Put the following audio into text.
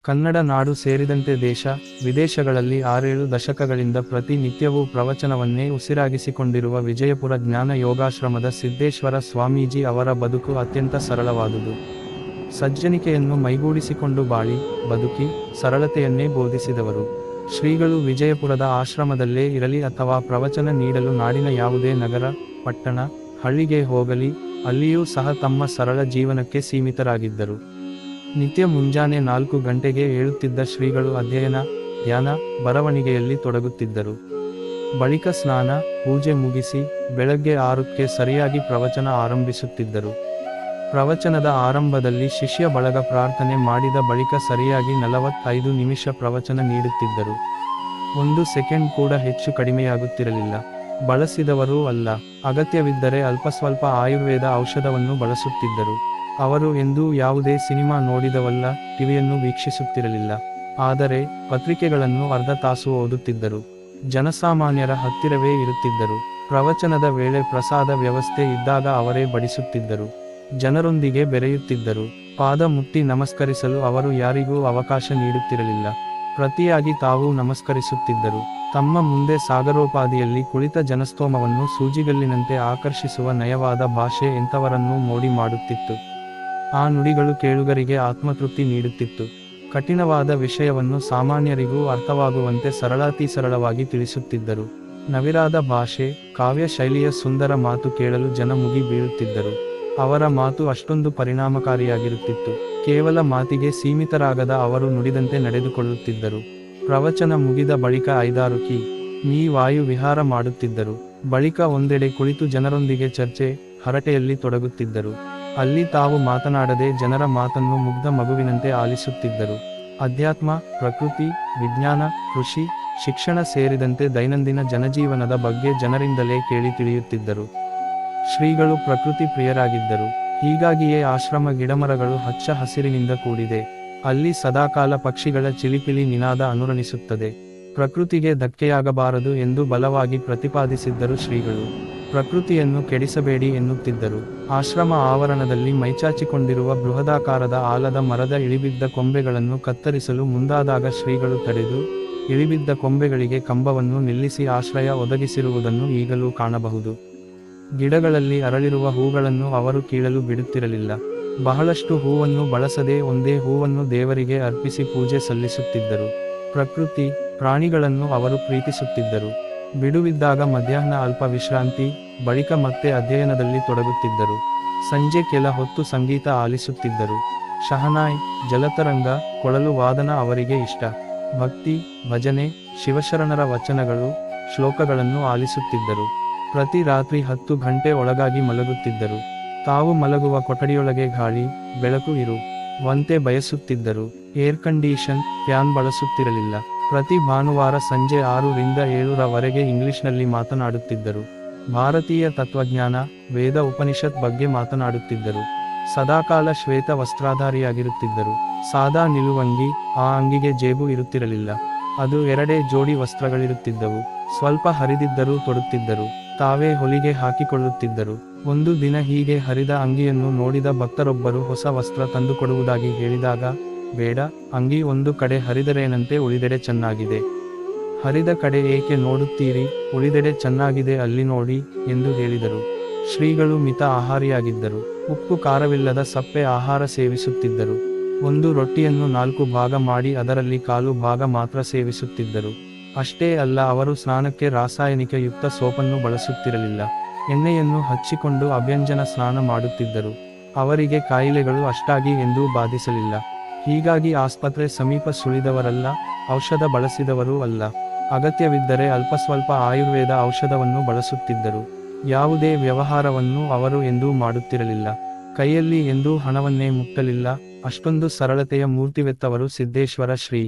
ಕನ್ನಡ ನಾಡು ಸೇರಿದಂತೆ ದೇಶ ವಿದೇಶಗಳಲ್ಲಿ 6-7 ದಶಕಗಳಿಂದ ಪ್ರತಿ ನಿತ್ಯವೂ ಪ್ರವಚನವನ್ನೇ ಉಸಿರಾಗಿಸಿಕೊಂಡಿರುವ ವಿಜಯಪುರ ಜ್ಞಾನ ಯೋಗಾಶ್ರಮದ ಸಿದ್ದೇಶ್ವರ ಸ್ವಾಮೀಜಿ ಅವರ ಬದುಕು ಅತ್ಯಂತ ಸರಳವಾದುದು. ಸಜ್ಜನಿಕೆಯನ್ನು ಮೈಗೂಡಿಸಿಕೊಂಡು ಬಾಳಿ, ಬದುಕಿ, ಸರಳತೆಯನ್ನೇ ಬೋಧಿಸಿದವರು. ಶ್ರೀಗಳು ವಿಜಯಪುರದ ಆಶ್ರಮದಲ್ಲೇ ಇರಲಿ ಅಥವಾ ಪ್ರವಚನ ನೀಡಲು ನಾಡಿನ ಯಾವುದೇ ನಗರ, ಪಟ್ಟಣ, ಹಳ್ಳಿಗೆ ಹೋಗಲಿ, ಅಲ್ಲಿಯೂ ಸಹ ತಮ್ಮ ಸರಳ ಜೀವನಕ್ಕೆ ಸೀಮಿತರಾಗಿದ್ದರು. ನಿತ್ಯ ಮುಂಜಾನೆ 4 ಗಂಟೆಗೆ ಏಳುತ್ತಿದ್ದ ಶ್ರೀಗಳು ಅಧ್ಯಯನ, ಧ್ಯಾನ, ಬರವಣಿಗೆಯಲ್ಲಿ ತೊಡಗುತ್ತಿದ್ದರು. ಬಳಿಕ ಸ್ನಾನ, ಪೂಜೆ ಮುಗಿಸಿ, ಬೆಳಗ್ಗೆ 6ಕ್ಕೆ ಸರಿಯಾಗಿ ಪ್ರವಚನ ಆರಂಭಿಸುತ್ತಿದ್ದರು. ಪ್ರವಚನದ ಆರಂಭದಲ್ಲಿ ಶಿಷ್ಯ ಬಳಗ ಪ್ರಾರ್ಥನೆ ಮಾಡಿದ ಬಳಿಕ ಸರಿಯಾಗಿ 45 ನಿಮಿಷ ಪ್ರವಚನ ನೀಡುತ್ತಿದ್ದರು. 1 ಸೆಕೆಂಡ್ ಕೂಡ ಹೆಚ್ಚು ಕಡಿಮೆಯಾಗುತ್ತಿರಲಿಲ್ಲ. ಬಳಸಿದವರೂ ಅಲ್ಲ. ಅಗತ್ಯವಿದ್ದರೆ ಅಲ್ಪಸ್ವಲ್ಪ ಆಯುರ್ವೇದ ಔಷಧವನ್ನು ಬಳಸುತ್ತಿದ್ದರು. ಅವರು ಎಂದೂ ಯಾವುದೇ ಸಿನಿಮಾ ನೋಡಿದವಲ್ಲ, ಟಿವಿಯನ್ನು ವೀಕ್ಷಿಸುತ್ತಿರಲಿಲ್ಲ. ಆದರೆ ಪತ್ರಿಕೆಗಳನ್ನು ಅರ್ಧ ತಾಸು ಓದುತ್ತಿದ್ದರು. ಜನಸಾಮಾನ್ಯರ ಹತ್ತಿರವೇ ಇರುತ್ತಿದ್ದರು. ಪ್ರವಚನದ ವೇಳೆ ಪ್ರಸಾದ ವ್ಯವಸ್ಥೆ ಇದ್ದಾಗ ಅವರೇ ಬಡಿಸುತ್ತಿದ್ದರು. ಜನರೊಂದಿಗೆ ಬೆರೆಯುತ್ತಿದ್ದರು. ಪಾದ ಮುಟ್ಟಿ ನಮಸ್ಕರಿಸಲು ಅವರು ಯಾರಿಗೂ ಅವಕಾಶ ನೀಡುತ್ತಿರಲಿಲ್ಲ. ಪ್ರತಿಯಾಗಿ ತಾವೂ ನಮಸ್ಕರಿಸುತ್ತಿದ್ದರು. ತಮ್ಮ ಮುಂದೆ ಸಾಗರೋಪಾದಿಯಲ್ಲಿ ಕುಳಿತ ಜನಸ್ತೋಮವನ್ನು ಸೂಜಿಗಲ್ಲಿನಂತೆ ಆಕರ್ಷಿಸುವ ನಯವಾದ ಭಾಷೆ ಎಂಥವರನ್ನೂ ಮೋಡಿ ಮಾಡುತ್ತಿತ್ತು. ಆ ನುಡಿಗಳು ಕೇಳುಗರಿಗೆ ಆತ್ಮತೃಪ್ತಿ ನೀಡುತ್ತಿತ್ತು. ಕಠಿಣವಾದ ವಿಷಯವನ್ನು ಸಾಮಾನ್ಯರಿಗೂ ಅರ್ಥವಾಗುವಂತೆ ಸರಳಾತಿ ಸರಳವಾಗಿ ತಿಳಿಸುತ್ತಿದ್ದರು. ನವಿರಾದ ಭಾಷೆ, ಕಾವ್ಯ ಶೈಲಿಯ ಸುಂದರ ಮಾತು ಕೇಳಲು ಜನ ಮುಗಿ ಬೀಳುತ್ತಿದ್ದರು. ಅವರ ಮಾತು ಅಷ್ಟೊಂದು ಪರಿಣಾಮಕಾರಿಯಾಗಿರುತ್ತಿತ್ತು. ಕೇವಲ ಮಾತಿಗೆ ಸೀಮಿತರಾಗದ ಅವರು ನುಡಿದಂತೆ ನಡೆದುಕೊಳ್ಳುತ್ತಿದ್ದರು. ಪ್ರವಚನ ಮುಗಿದ ಬಳಿಕ 5-6 ಮೀ ವಾಯು ವಿಹಾರ ಮಾಡುತ್ತಿದ್ದರು. ಬಳಿಕ ಒಂದೆಡೆ ಕುಳಿತು ಜನರೊಂದಿಗೆ ಚರ್ಚೆ, ಹರಟೆಯಲ್ಲಿ ತೊಡಗುತ್ತಿದ್ದರು. ಅಲ್ಲಿ ತಾವು ಮಾತನಾಡದೆ ಜನರ ಮಾತನ್ನು ಮುಗ್ಧ ಮಗುವಿನಂತೆ ಆಲಿಸುತ್ತಿದ್ದರು. ಅಧ್ಯಾತ್ಮ, ಪ್ರಕೃತಿ, ವಿಜ್ಞಾನ, ಕೃಷಿ, ಶಿಕ್ಷಣ ಸೇರಿದಂತೆ ದೈನಂದಿನ ಜನಜೀವನದ ಬಗ್ಗೆ ಜನರಿಂದಲೇ ಕೇಳಿ ತಿಳಿಯುತ್ತಿದ್ದರು. ಶ್ರೀಗಳು ಪ್ರಕೃತಿ ಪ್ರಿಯರಾಗಿದ್ದರು. ಹೀಗಾಗಿಯೇ ಆಶ್ರಮ ಗಿಡಮರಗಳು ಹಚ್ಚ ಹಸಿರಿನಿಂದ ಕೂಡಿದೆ. ಅಲ್ಲಿ ಸದಾಕಾಲ ಪಕ್ಷಿಗಳ ಚಿಲಿಪಿಲಿ ನಿನಾದ ಅನುರಣಿಸುತ್ತದೆ. ಪ್ರಕೃತಿಗೆ ಧಕ್ಕೆಯಾಗಬಾರದು ಎಂದು ಬಲವಾಗಿ ಪ್ರತಿಪಾದಿಸಿದ್ದರು ಶ್ರೀಗಳು. ಪ್ರಕೃತಿಯನ್ನು ಕೆಡಿಸಬೇಡಿ ಎನ್ನುತ್ತಿದ್ದರು. ಆಶ್ರಮ ಆವರಣದಲ್ಲಿ ಮೈಚಾಚಿಕೊಂಡಿರುವ ಬೃಹದಾಕಾರದ ಆಲದ ಮರದ ಇಳಿಬಿದ್ದ ಕೊಂಬೆಗಳನ್ನು ಕತ್ತರಿಸಲು ಮುಂದಾದಾಗ ಶ್ರೀಗಳು ತಡೆದು, ಇಳಿಬಿದ್ದ ಕೊಂಬೆಗಳಿಗೆ ಕಂಬವನ್ನು ನಿಲ್ಲಿಸಿ ಆಶ್ರಯ ಒದಗಿಸಿರುವುದನ್ನು ಈಗಲೂ ಕಾಣಬಹುದು. ಗಿಡಗಳಲ್ಲಿ ಅರಳಿರುವ ಹೂಗಳನ್ನು ಅವರು ಕೀಳಲು ಬಿಡುತ್ತಿರಲಿಲ್ಲ. ಬಹಳಷ್ಟು ಹೂವನ್ನು ಬಳಸದೆ ಒಂದೇ ಹೂವನ್ನು ದೇವರಿಗೆ ಅರ್ಪಿಸಿ ಪೂಜೆ ಸಲ್ಲಿಸುತ್ತಿದ್ದರು. ಪ್ರಕೃತಿ, ಪ್ರಾಣಿಗಳನ್ನು ಅವರು ಪ್ರೀತಿಸುತ್ತಿದ್ದರು. ಬಿಡುವಿದ್ದಾಗ ಮಧ್ಯಾಹ್ನ ಅಲ್ಪ ವಿಶ್ರಾಂತಿ, ಬಳಿಕ ಮತ್ತೆ ಅಧ್ಯಯನದಲ್ಲಿ ತೊಡಗುತ್ತಿದ್ದರು. ಸಂಜೆ ಕೆಲ ಹೊತ್ತು ಸಂಗೀತ ಆಲಿಸುತ್ತಿದ್ದರು. ಶಹನಾಯ್, ಜಲತರಂಗ, ಕೊಳಲು ವಾದನ ಅವರಿಗೆ ಇಷ್ಟ. ಭಕ್ತಿ, ಭಜನೆ, ಶಿವಶರಣರ ವಚನಗಳು, ಶ್ಲೋಕಗಳನ್ನು ಆಲಿಸುತ್ತಿದ್ದರು. ಪ್ರತಿ ರಾತ್ರಿ 10 ಗಂಟೆ ಒಳಗಾಗಿ ಮಲಗುತ್ತಿದ್ದರು. ತಾವು ಮಲಗುವ ಕೊಠಡಿಯೊಳಗೆ ಗಾಳಿ, ಬೆಳಕು ಇರುವಂತೆ ಬಯಸುತ್ತಿದ್ದರು. ಏರ್ ಕಂಡೀಷನ್, ಫ್ಯಾನ್ ಬಳಸುತ್ತಿರಲಿಲ್ಲ. ಪ್ರತಿ ಭಾನುವಾರ ಸಂಜೆ 6ರಿಂದ 7ರವರೆಗೆ ಇಂಗ್ಲಿಷ್ನಲ್ಲಿ ಮಾತನಾಡುತ್ತಿದ್ದರು. ಭಾರತೀಯ ತತ್ವಜ್ಞಾನ, ವೇದ ಉಪನಿಷತ್ ಬಗ್ಗೆ ಮಾತನಾಡುತ್ತಿದ್ದರು. ಸದಾಕಾಲ ಶ್ವೇತ ವಸ್ತ್ರಾಧಾರಿಯಾಗಿರುತ್ತಿದ್ದರು. ಸಾದಾ ನಿಲುವಂಗಿ, ಆ ಅಂಗಿಗೆ ಜೇಬು ಇರುತ್ತಿರಲಿಲ್ಲ. ಅದು 2 ಜೋಡಿ ವಸ್ತ್ರಗಳಿರುತ್ತಿದ್ದವು. ಸ್ವಲ್ಪ ಹರಿದಿದ್ದರೂ ತೊಡುತ್ತಿದ್ದರು. ತಾವೇ ಹೊಲಿಗೆ ಹಾಕಿಕೊಳ್ಳುತ್ತಿದ್ದರು. ಒಂದು ದಿನ ಹೀಗೆ ಹರಿದ ಅಂಗಿಯನ್ನು ನೋಡಿದ ಭಕ್ತರೊಬ್ಬರು ಹೊಸ ವಸ್ತ್ರ ತಂದುಕೊಡುವುದಾಗಿ ಹೇಳಿದಾಗ, ಬೇಡ, ಅಂಗಿ ಒಂದು ಕಡೆ ಹರಿದರೇನಂತೆ, ಉಳಿದೆಡೆ ಚೆನ್ನಾಗಿದೆ. ಹರಿದ ಕಡೆ ಏಕೆ ನೋಡುತ್ತೀರಿ, ಉಳಿದೆಡೆ ಚೆನ್ನಾಗಿದೆ ಅಲ್ಲಿ ನೋಡಿ ಎಂದು ಹೇಳಿದರು. ಶ್ರೀಗಳು ಮಿತ ಆಹಾರಿಯಾಗಿದ್ದರು. ಉಪ್ಪು ಖಾರವಿಲ್ಲದ ಸಪ್ಪೆ ಆಹಾರ ಸೇವಿಸುತ್ತಿದ್ದರು. ಒಂದು ರೊಟ್ಟಿಯನ್ನು 4 ಭಾಗ ಮಾಡಿ ಅದರಲ್ಲಿ 1/4 ಭಾಗ ಮಾತ್ರ ಸೇವಿಸುತ್ತಿದ್ದರು. ಅಷ್ಟೇ ಅಲ್ಲ, ಅವರು ಸ್ನಾನಕ್ಕೆ ರಾಸಾಯನಿಕ ಯುಕ್ತ ಸೋಪನ್ನು ಬಳಸುತ್ತಿರಲಿಲ್ಲ. ಎಣ್ಣೆಯನ್ನು ಹಚ್ಚಿಕೊಂಡು ಅಭ್ಯಂಜನ ಸ್ನಾನ ಮಾಡುತ್ತಿದ್ದರು. ಅವರಿಗೆ ಕಾಯಿಲೆಗಳು ಅಷ್ಟಾಗಿ ಎಂದೂ ಬಾಧಿಸಲಿಲ್ಲ. ಹೀಗಾಗಿ ಆಸ್ಪತ್ರೆ ಸಮೀಪ ಸುಳಿದವರಲ್ಲ, ಔಷಧ ಬಳಸಿದವರೂ ಅಲ್ಲ. ಅಗತ್ಯವಿದ್ದರೆ ಅಲ್ಪಸ್ವಲ್ಪ ಆಯುರ್ವೇದ ಔಷಧವನ್ನು ಬಳಸುತ್ತಿದ್ದರು. ಯಾವುದೇ ವ್ಯವಹಾರವನ್ನು ಅವರು ಎಂದೂ ಮಾಡುತ್ತಿರಲಿಲ್ಲ. ಕೈಯಲ್ಲಿ ಎಂದೂ ಹಣವನ್ನೇ ಮುಟ್ಟಲಿಲ್ಲ. ಅಷ್ಟೊಂದು ಸರಳತೆಯ ಮೂರ್ತಿವೆತ್ತವರು ಸಿದ್ದೇಶ್ವರ ಶ್ರೀ